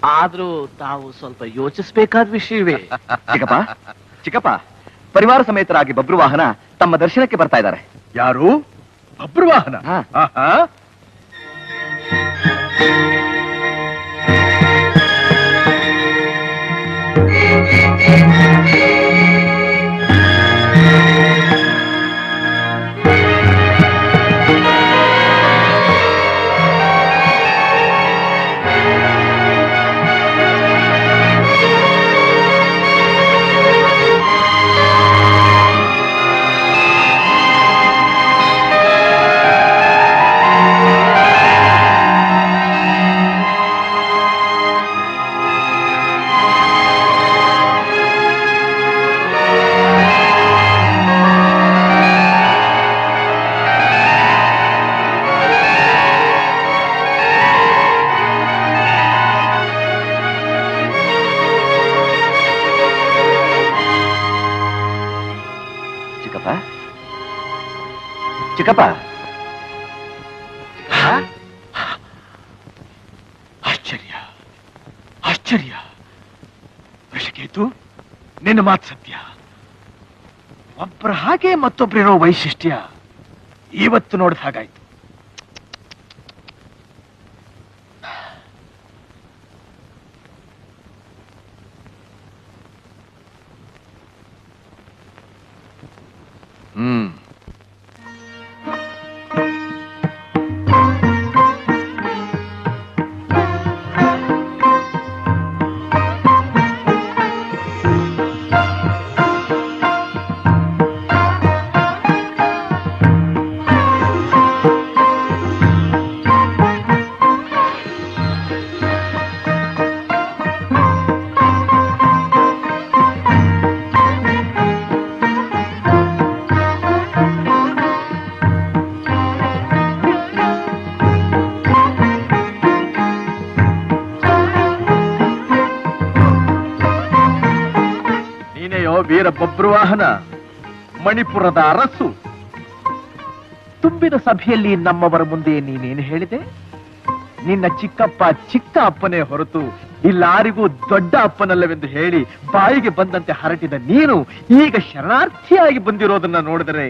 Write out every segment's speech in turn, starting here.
ಆದ್ರೂ ತಾವು ಸ್ವಲ್ಪ ಯೋಚಿಸಬೇಕಾದ ವಿಷಯವೇ. ಚಿಕ್ಕಪ್ಪ ಚಿಕ್ಕಪ್ಪ, ಪರಿವಾರ ಸಮೇತರಾಗಿ ಬಬ್ರುವಾಹನ ತಮ್ಮ ದರ್ಶನಕ್ಕೆ ಬರ್ತಾ ಇದ್ದಾರೆ. ಯಾರು? ಬಬ್ರುವಾಹನ? ಚಿಕ್ಕಪ್ಪ, ಆಶ್ಚರ್ಯ ಆಶ್ಚರ್ಯ. ಋಷಿಕೇತು, ನಿನ್ನ ಮಾತು ಸತ್ಯ. ಒಬ್ಬರ ಹಾಗೆ ಮತ್ತೊಬ್ಬರಿರೋ ವೈಶಿಷ್ಟ್ಯ ಇವತ್ತು ನೋಡಿದ ಹಾಗಾಯ್ತು. ವೀರ ಬಬ್ರುವಾಹನ, ಮಣಿಪುರದ ಅರಸು. ತುಂಬಿದ ಸಭೆಯಲ್ಲಿ ನಮ್ಮವರ ಮುಂದೆ ನೀನೇನು ಹೇಳಿದೆ? ನಿನ್ನ ಚಿಕ್ಕಪ್ಪ ಚಿಕ್ಕ ಅಪ್ಪನೇ ಹೊರತು ಇಲ್ಲಾರಿಗೂ ದೊಡ್ಡ ಅಪ್ಪನಲ್ಲವೆಂದು ಹೇಳಿ ಬಾಯಿಗೆ ಬಂದಂತೆ ಹರಟಿದ ನೀನು ಈಗ ಶರಣಾರ್ಥಿಯಾಗಿ ಬಂದಿರೋದನ್ನ ನೋಡಿದರೆ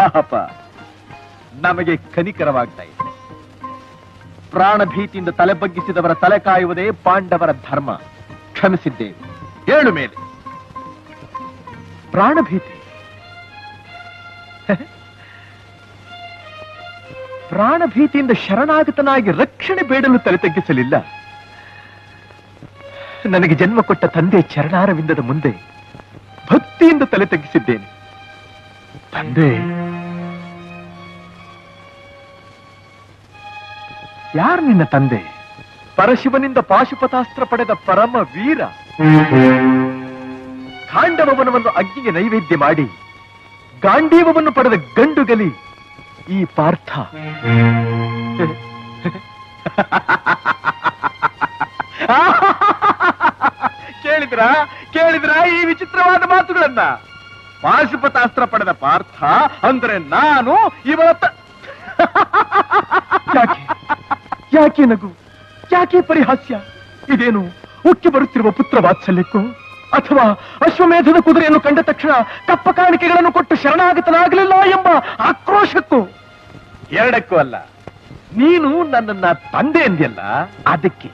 ಪಾಪ ನಮಗೆ ಕನಿಕರವಾಗ್ತಾ ಇದೆ. ಪ್ರಾಣ ಭೀತಿಯಿಂದ ತಲೆ ಬಗ್ಗಿಸಿದವರ ತಲೆ ಕಾಯುವುದೇ ಪಾಂಡವರ ಧರ್ಮ. ಕ್ಷಮಿಸಿದ್ದೇವೆ. ಏಳು ಮೇಲೆ ಪ್ರಾಣಭೀತಿ. ಪ್ರಾಣಭೀತಿಯಿಂದ ಶರಣಾಗತನಾಗಿ ರಕ್ಷಣೆ ಬೇಡಲು ತಲೆ ತಗ್ಗಿಸಲಿಲ್ಲ. ನನಗೆ ಜನ್ಮ ಕೊಟ್ಟ ತಂದೆ ಚರಣಾರವಿಂದದ ಮುಂದೆ ಭಕ್ತಿಯಿಂದ ತಲೆ ತಗ್ಗಿಸಿದ್ದೇನೆ. ತಂದೆ, ಯಾರು ನಿನ್ನ ತಂದೆ? ಪರಶಿವನಿಂದ ಪಾಶುಪತಾಸ್ತ್ರ ಪಡೆದ ಪರಮ ವೀರ. ಖಾಂಡವವನವನ್ನು ಅಗ್ನಿಗೆ ನೈವೇದ್ಯ ಮಾಡಿ ಗಾಂಡೀವವನ್ನು ಪಡೆದ ಗಂಡುಗಲಿ ಈ ಪಾರ್ಥ. ಕೇಳಿದ್ರ ಈ ವಿಚಿತ್ರವಾದ ಮಾತುಗಳನ್ನ? ಪಾಶುಪತಾಸ್ತ್ರ ಪಡೆದ ಪಾರ್ಥ ಅಂದ್ರೆ ನಾನು ಇವತ್ತ. ಯಾಕೆ ನಗು? ಯಾಕೆ ಪರಿಹಾಸ್ಯ? ಇದೇನು ಉಕ್ಕಿ ಬರುತ್ತಿರುವ ಪುತ್ರ ವಾತ್ಸಲ್ಯಕ್ಕೂ ಅಥವಾ ಅಶ್ವಮೇಧದ ಕುದುರೆಯನ್ನು ಕಂಡ ತಕ್ಷಣ ಕಪ್ಪ ಕಾಣಿಕೆಗಳನ್ನು ಕೊಟ್ಟು ಶರಣಾಗತನಾಗಲಿಲ್ಲ ಎಂಬ ಆಕ್ರೋಶಕ್ಕೂ? ಎರಡಕ್ಕೂ ಅಲ್ಲ. ನೀನು ನನ್ನನ್ನ ತಂದೆ ಎಂದಿಯಲ್ಲ, ಅದಕ್ಕೆ.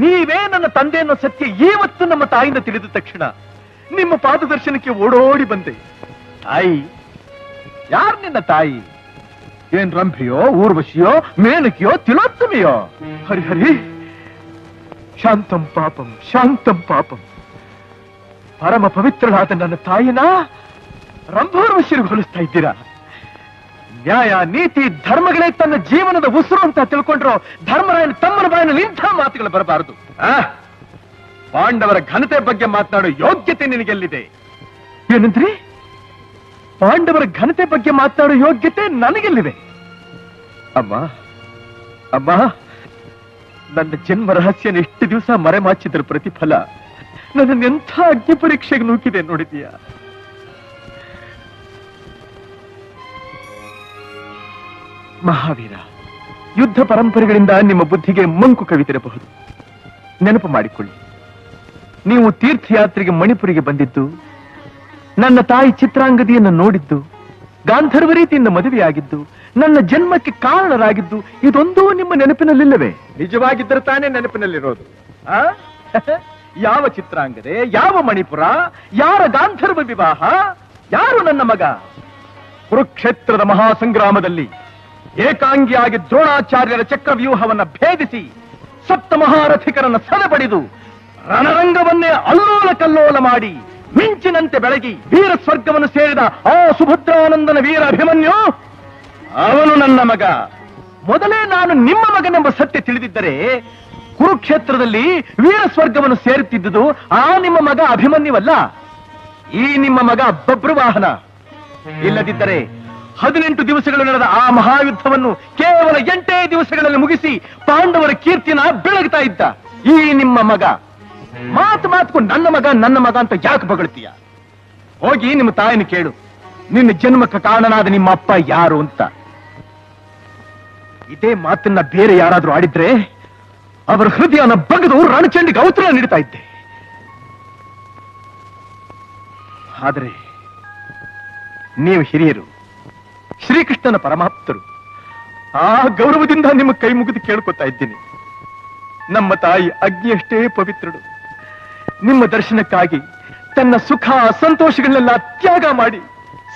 ನೀವೇ ನನ್ನ ತಂದೆ ಅನ್ನೋ ಸತ್ಯ ಇವತ್ತು ನಮ್ಮ ತಾಯಿಯಿಂದ ತಿಳಿದ ತಕ್ಷಣ ನಿಮ್ಮ ಪಾದದರ್ಶನಕ್ಕೆ ಓಡೋಡಿ ಬಂದೆ. ತಾಯಿ? ಯಾರು ನಿನ್ನ ತಾಯಿ? ಏನ್ ರಂಭೆಯೋ, ಊರ್ವಶಿಯೋ, ಮೇನಕಿಯೋ, ತಿಲೋತ್ತಮಿಯೋ? ಹರಿಹರಿ, ಶಾಂತಂ ಪಾಪಂ ಶಾಂತಂ ಪಾಪಂ. ಪರಮ ಪವಿತ್ರಳಾದ ನನ್ನ ತಾಯಿನ ರಂಭೋರ್ವಶಿರಿಗೆ ಹೋಲಿಸ್ತಾ ಇದ್ದೀರಾ? ನ್ಯಾಯ, ನೀತಿ, ಧರ್ಮಗಳೇ ತನ್ನ ಜೀವನದ ಉಸಿರು ಅಂತ ತಿಳ್ಕೊಂಡ್ರು ಧರ್ಮರಾಯನ ತಮ್ಮನ ಬಾಯಿನಲ್ಲಿ ಇಂಥ ಮಾತುಗಳು ಬರಬಾರದು. ಪಾಂಡವರ ಘನತೆ ಬಗ್ಗೆ ಮಾತನಾಡೋ ಯೋಗ್ಯತೆ ನಿನಗೆಲ್ಲಿದೆ? ಏನಂದ್ರಿ? ಪಾಂಡವರ ಘನತೆ ಬಗ್ಗೆ ಮಾತನಾಡೋ ಯೋಗ್ಯತೆ ನನಗೆಲ್ಲಿದೆ? ಅಮ್ಮ ಅಮ್ಮ, ನನ್ನ ಜನ್ಮ ರಹಸ್ಯನ ಎಷ್ಟು ದಿವಸ ಮರೆಮಾಚಿದ್ರ ಪ್ರತಿಫಲ ನನ್ನನ್ನೆಂಥ ಅಗ್ನಿ ಪರೀಕ್ಷೆಗೆ ನೂಕಿದೆ ನೋಡಿದೀಯ? ಮಹಾವೀರ, ಯುದ್ಧ ಪರಂಪರೆಗಳಿಂದ ನಿಮ್ಮ ಬುದ್ಧಿಗೆ ಮಂಕು ಕವಿತಿರಬಹುದು. ನೆನಪು ಮಾಡಿಕೊಳ್ಳಿ. ನೀವು ತೀರ್ಥಯಾತ್ರೆಗೆ ಮಣಿಪುರಿಗೆ ಬಂದಿದ್ದು, ನನ್ನ ತಾಯಿ ಚಿತ್ರಾಂಗದಿಯನ್ನು ನೋಡಿದ್ದು, ಗಾಂಧರ್ವ ರೀತಿಯಿಂದ ಮದುವೆಯಾಗಿದ್ದು, ನನ್ನ ಜನ್ಮಕ್ಕೆ ಕಾರಣರಾಗಿದ್ದು, ಇದೊಂದೂ ನಿಮ್ಮ ನೆನಪಿನಲ್ಲಿಲ್ಲವೇ? ನಿಜವಾಗಿದ್ದರೆ ತಾನೇ ನೆನಪಿನಲ್ಲಿರೋದು. ಆ? ಯಾವ ಚಿತ್ರಾಂಗದೆ, ಯಾವ ಮಣಿಪುರ, ಯಾರ ಗಾಂಧರ್ವ ವಿವಾಹ, ಯಾರು ನನ್ನ ಮಗ? ಕುರುಕ್ಷೇತ್ರದ ಮಹಾಸಂಗ್ರಾಮದಲ್ಲಿ ಏಕಾಂಗಿಯಾಗಿ ದ್ರೋಣಾಚಾರ್ಯರ ಚಕ್ರವ್ಯೂಹವನ್ನ ಭೇದಿಸಿ ಸಪ್ತ ಮಹಾರಥಿಕರನ್ನ ಸದೆಬಡಿದು ರಣರಂಗವನ್ನೇ ಅಲ್ಲೋಲ ಕಲ್ಲೋಲ ಮಾಡಿ ಮಿಂಚಿನಂತೆ ಬೆಳಗಿ ವೀರ ಸ್ವರ್ಗವನ್ನು ಸೇರಿದ ಆ ಸುಭದ್ರಾನಂದನ ವೀರ ಅಭಿಮನ್ಯು, ಅವನು ನನ್ನ ಮಗ. ಮೊದಲೇ ನಾನು ನಿಮ್ಮ ಮಗನೆಂಬ ಸತ್ಯ ತಿಳಿದಿದ್ದರೆ ಕುರುಕ್ಷೇತ್ರದಲ್ಲಿ ವೀರ ಸ್ವರ್ಗವನ್ನು ಸೇರುತ್ತಿದ್ದುದು ಆ ನಿಮ್ಮ ಮಗ ಅಭಿಮನ್ಯುವಲ್ಲ, ಈ ನಿಮ್ಮ ಮಗ ಬಬ್ರುವಾಹನ. ಇಲ್ಲದಿದ್ದರೆ 18 ದಿವಸಗಳು ನಡೆದ ಆ ಮಹಾಯುದ್ಧವನ್ನು ಕೇವಲ 8 ದಿವಸಗಳಲ್ಲಿ ಮುಗಿಸಿ ಪಾಂಡವರ ಕೀರ್ತಿನ ಬೆಳಗ್ತಾ ಇದ್ದ ಈ ನಿಮ್ಮ ಮಗ ಮಾತು ನನ್ನ ಮಗ ಅಂತ ಯಾಕೆ ಬಗಳ್ತೀಯ? ಹೋಗಿ ನಿಮ್ಮ ತಾಯಿನ ಕೇಳು, ನಿನ್ನ ಜನ್ಮಕ್ಕೆ ಕಾರಣನಾದ ನಿಮ್ಮ ಅಪ್ಪ ಯಾರು ಅಂತ. ಇದೇ ಮಾತನ್ನ ಬೇರೆ ಯಾರಾದ್ರೂ ಆಡಿದ್ರೆ ಅವರ ಹೃದಯನ ಬಗೆದು ರಣಚಂಡಿಗೆ ಔತರ ನೀಡ್ತಾ ಇದ್ದೆ. ಆದರೆ ನೀವು ಹಿರಿಯರು, ಶ್ರೀಕೃಷ್ಣನ ಪರಮಾಪ್ತರು, ಆ ಗೌರವದಿಂದ ನಿಮ್ಮ ಕೈ ಮುಗಿದು ಕೇಳ್ಕೊತಾ ಇದ್ದೀನಿ. ನಮ್ಮ ತಾಯಿ ಅಗ್ನಿಯಷ್ಟೇ ಪವಿತ್ರಳು. ನಿಮ್ಮ ದರ್ಶನಕ್ಕಾಗಿ ತನ್ನ ಸುಖ ಸಂತೋಷಗಳನ್ನೆಲ್ಲ ತ್ಯಾಗ ಮಾಡಿ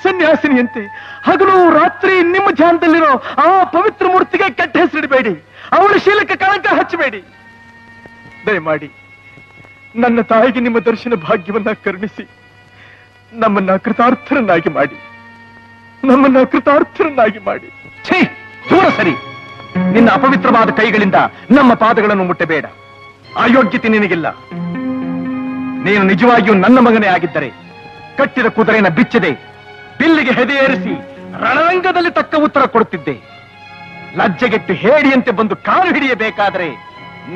ಸನ್ಯಾಸಿನಿಯಂತೆ ಹಗಲು ರಾತ್ರಿ ನಿಮ್ಮ ಧ್ಯಾನದಲ್ಲಿರೋ ಆ ಪವಿತ್ರ ಮೂರ್ತಿಗೆ ಕೆಟ್ಟ ಹೆಸರಿಡಬೇಡಿ, ಅವಳ ಶೀಲಕ್ಕೆ ಕಳಂಕ ಹಚ್ಚಬೇಡಿ. ದಯಮಾಡಿ ನನ್ನ ತಾಯಿಗೆ ನಿಮ್ಮ ದರ್ಶನ ಭಾಗ್ಯವನ್ನ ಕರುಣಿಸಿ ನಮ್ಮನ್ನ ಕೃತಾರ್ಥರನ್ನಾಗಿ ಮಾಡಿ. ಛೀ, ದೂರ ಸರಿ. ನಿನ್ನ ಅಪವಿತ್ರವಾದ ಕೈಗಳಿಂದ ನಮ್ಮ ಪಾದಗಳನ್ನು ಮುಟ್ಟಬೇಡ. ಅಯೋಗ್ಯತೆ ನಿನಗಿಲ್ಲ. ನೀನು ನಿಜವಾಗಿಯೂ ನನ್ನ ಮಗನೇ ಆಗಿದ್ದರೆ ಕಟ್ಟಿದ ಕುದುರೆನ ಬಿಚ್ಚದೆ ಬಿಲ್ಲಿಗೆ ಹೆದೆಯೇರಿಸಿ ರಣರಂಗದಲ್ಲಿ ತಕ್ಕ ಉತ್ತರ ಕೊಡುತ್ತಿದ್ದೆ. ಲಜ್ಜೆಗೆಟ್ಟು ಹೇಡಿಯಂತೆ ಬಂದು ಕಾಲು ಹಿಡಿಯಬೇಕಾದ್ರೆ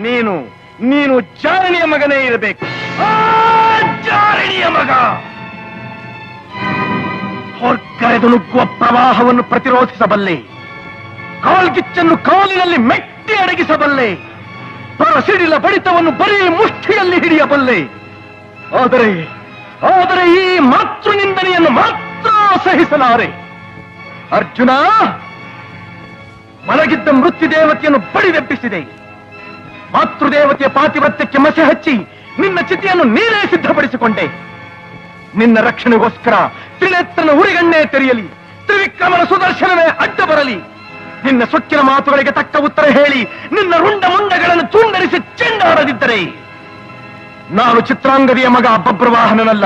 ನೀನು ಜಾರಣಿಯ ಮಗನೇ ಇರಬೇಕು. ಜಾರಣಿಯ ಮಗ ಹೊರ್ಗರೆದು ನುಗ್ಗುವ ಪ್ರವಾಹವನ್ನು ಪ್ರತಿರೋಧಿಸಬಲ್ಲೆ, ಕಾಲ್ಗಿಚ್ಚನ್ನು ಕಾಲಿನಲ್ಲಿ ಮೆಟ್ಟಿ ಅಡಗಿಸಬಲ್ಲೆ, ಸಿಡಿಲ ಬಡಿತವನ್ನು ಬರೀ ಮುಷ್ಟಿಯಲ್ಲಿ ಹಿಡಿಯಬಲ್ಲೆ. ಆದರೆ ಈ ಮಾತೃ ನಿಂದನೆಯನ್ನು ಮಾತ್ರ ಸಹಿಸಲಾರೆ. ಅರ್ಜುನ, ಮಲಗಿದ್ದ ಮೃತ್ಯುದೇವತೆಯನ್ನು ಬಡಿದೆಬ್ಬಿಸಿದೆ. ಮಾತೃದೇವತೆಯ ಪಾತಿವ್ರತ್ಯಕ್ಕೆ ಮಸೆ ಹಚ್ಚಿ ನಿನ್ನ ಚಿತೆಯನ್ನು ನೀನೇ ಸಿದ್ಧಪಡಿಸಿಕೊಂಡೆ. ನಿನ್ನ ರಕ್ಷಣೆಗೋಸ್ಕರ ತ್ರಿನೇತ್ರನ ಉರಿಗಣ್ಣೆ ತೆರೆಯಲಿ, ತ್ರಿವಿಕ್ರಮನ ಸುದರ್ಶನವೇ ಅಡ್ಡ ಬರಲಿ. ನಿನ್ನ ಸೊಕ್ಕಿನ ಮಾತುಗಳಿಗೆ ತಕ್ಕ ಉತ್ತರ ಹೇಳಿ ನಿನ್ನ ರುಂಡ ಮುಂಡಗಳನ್ನು ತುಂಡರಿಸಿ ಚೆಂಡಾಡದಿದ್ದರೆ ನಾನು ಚಿತ್ರಾಂಗದಿಯ ಮಗ ಬಬ್ರುವಾಹನನಲ್ಲ.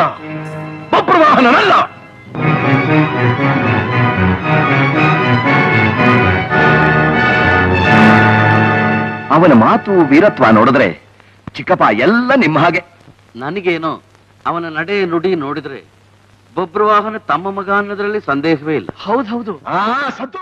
ಅವನ ಮಾತು ವೀರತ್ವ ನೋಡಿದ್ರೆ ಚಿಕ್ಕಪ್ಪ ಎಲ್ಲ ನಿಮ್ಮ ಹಾಗೆ. ನನಗೇನೋ ಅವನ ನಡೆ ನುಡಿ ನೋಡಿದ್ರೆ ಬಬ್ರುವಾಹನ ತಮ್ಮ ಮಗ ಅನ್ನೋದ್ರಲ್ಲಿ ಸಂದೇಹವೇ ಇಲ್ಲ. ಹೌದು. ಸತ್ತು